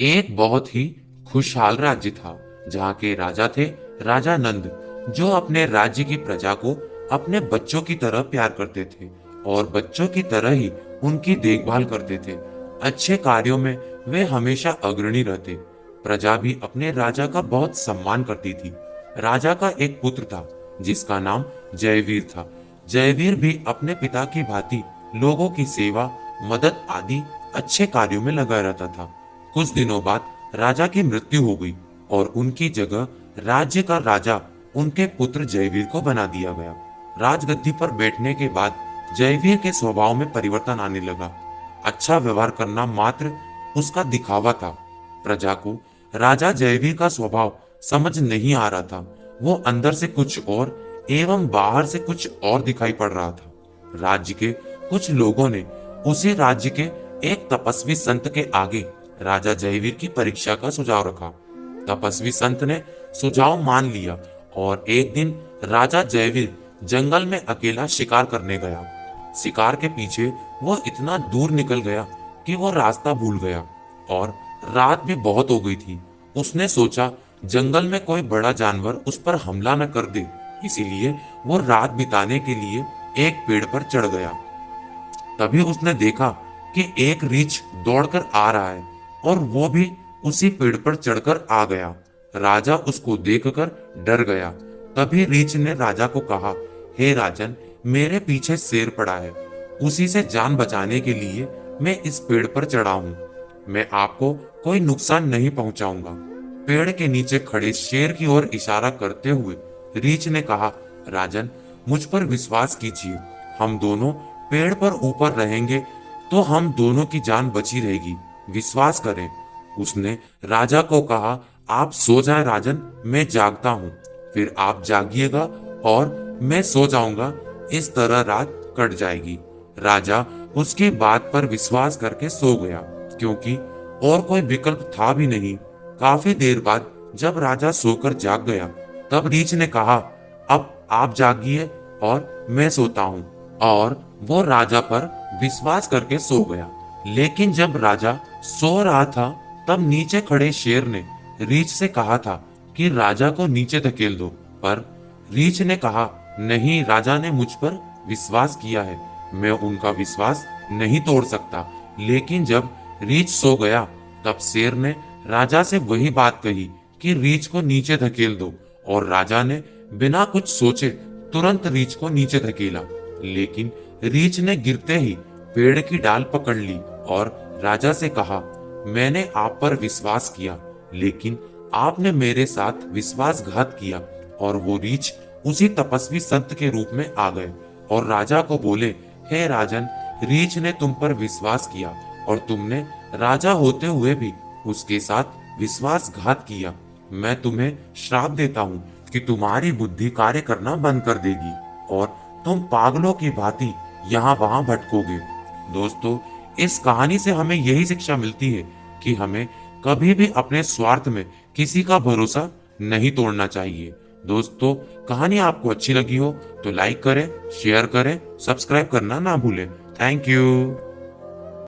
एक बहुत ही खुशहाल राज्य था जहाँ के राजा थे राजा नंद, जो अपने राज्य की प्रजा को अपने बच्चों की तरह प्यार करते थे और बच्चों की तरह ही उनकी देखभाल करते थे। अच्छे कार्यों में वे हमेशा अग्रणी रहते। प्रजा भी अपने राजा का बहुत सम्मान करती थी। राजा का एक पुत्र था जिसका नाम जयवीर था। जयवीर भी अपने पिता की भांति लोगों की सेवा, मदद आदि अच्छे कार्यों में लगा रहता था। कुछ दिनों बाद राजा की मृत्यु हो गई और उनकी जगह राज्य का राजा उनके पुत्र जयवीर को बना दिया गया। राजगद्दी पर बैठने के बाद जयवीर के स्वभाव में परिवर्तन आने लगा। अच्छा व्यवहार करना मात्र उसका दिखावा था। प्रजा को राजा जयवीर का स्वभाव समझ नहीं आ रहा था। वो अंदर से कुछ और एवं बाहर से कुछ और दिखाई पड़ रहा था। राज्य के कुछ लोगों ने उसी राज्य के एक तपस्वी संत के आगे राजा जयवीर की परीक्षा का सुझाव रखा। तपस्वी संत ने सुझाव मान लिया और एक दिन राजा जयवीर जंगल में अकेला शिकार करने गया। शिकार के पीछे वो इतना दूर निकल गया कि वो रास्ता भूल गया और रात भी बहुत हो गई थी। उसने सोचा जंगल में कोई बड़ा जानवर उस पर हमला न कर दे, इसीलिए वो रात बिताने के लिए एक पेड़ पर चढ़ गया। तभी उसने देखा कि एक रीछ दौड़कर आ रहा है और वो भी उसी पेड़ पर चढ़कर आ गया। राजा उसको देखकर डर गया। तभी रीछ ने राजा को कहा, हे राजन, मेरे पीछे शेर पड़ा है, उसी से जान बचाने के लिए मैं इस पेड़ पर चढ़ा हूं। मैं आपको कोई नुकसान नहीं पहुंचाऊंगा। पेड़ के नीचे खड़े शेर की ओर इशारा करते हुए रीछ ने कहा, राजन, मुझ पर विश्वास कीजिए, हम दोनों पेड़ पर ऊपर रहेंगे तो हम दोनों की जान बची रहेगी, विश्वास करें। उसने राजा को कहा, आप सो जाएं राजन, मैं जागता हूँ, फिर आप जागिएगा और मैं सो जाऊंगा, इस तरह रात कट जाएगी। राजा उसकी बात पर विश्वास करके सो गया, क्योंकि और कोई विकल्प था भी नहीं। काफी देर बाद जब राजा सोकर जाग गया, तब रीछ ने कहा, अब आप जागिए और मैं सोता हूँ। और वो राजा पर विश्वास करके सो गया। लेकिन जब राजा सो रहा था, तब नीचे खड़े शेर ने रीछ से कहा था कि राजा को नीचे धकेल दो, पर रीछ ने कहा, नहीं, राजा ने मुझ पर विश्वास किया है, मैं उनका विश्वास नहीं तोड़ सकता। लेकिन जब रीछ सो गया, तब शेर ने राजा से वही बात कही कि रीछ को नीचे धकेल दो, और राजा ने बिना कुछ सोचे तुरंत रीछ को नीचे धकेला। लेकिन रीछ ने गिरते ही पेड़ की डाल पकड़ ली और राजा से कहा, मैंने आप पर विश्वास किया, लेकिन आपने मेरे साथ विश्वासघात किया। और वो रीछ उसी तपस्वी संत के रूप में आ गए और राजा को बोले, हे राजन, रीछ ने तुम पर विश्वास किया और तुमने राजा होते हुए भी उसके साथ विश्वासघात किया। मैं तुम्हें श्राप देता हूँ कि तुम्हारी बुद्धि कार्य करना बंद कर देगी और तुम पागलों की भांति यहाँ वहां भटकोगे। दोस्तों, इस कहानी से हमें यही शिक्षा मिलती है कि हमें कभी भी अपने स्वार्थ में किसी का भरोसा नहीं तोड़ना चाहिए। दोस्तों, कहानी आपको अच्छी लगी हो तो लाइक करें, शेयर करें, सब्सक्राइब करना ना भूलें। Thank you.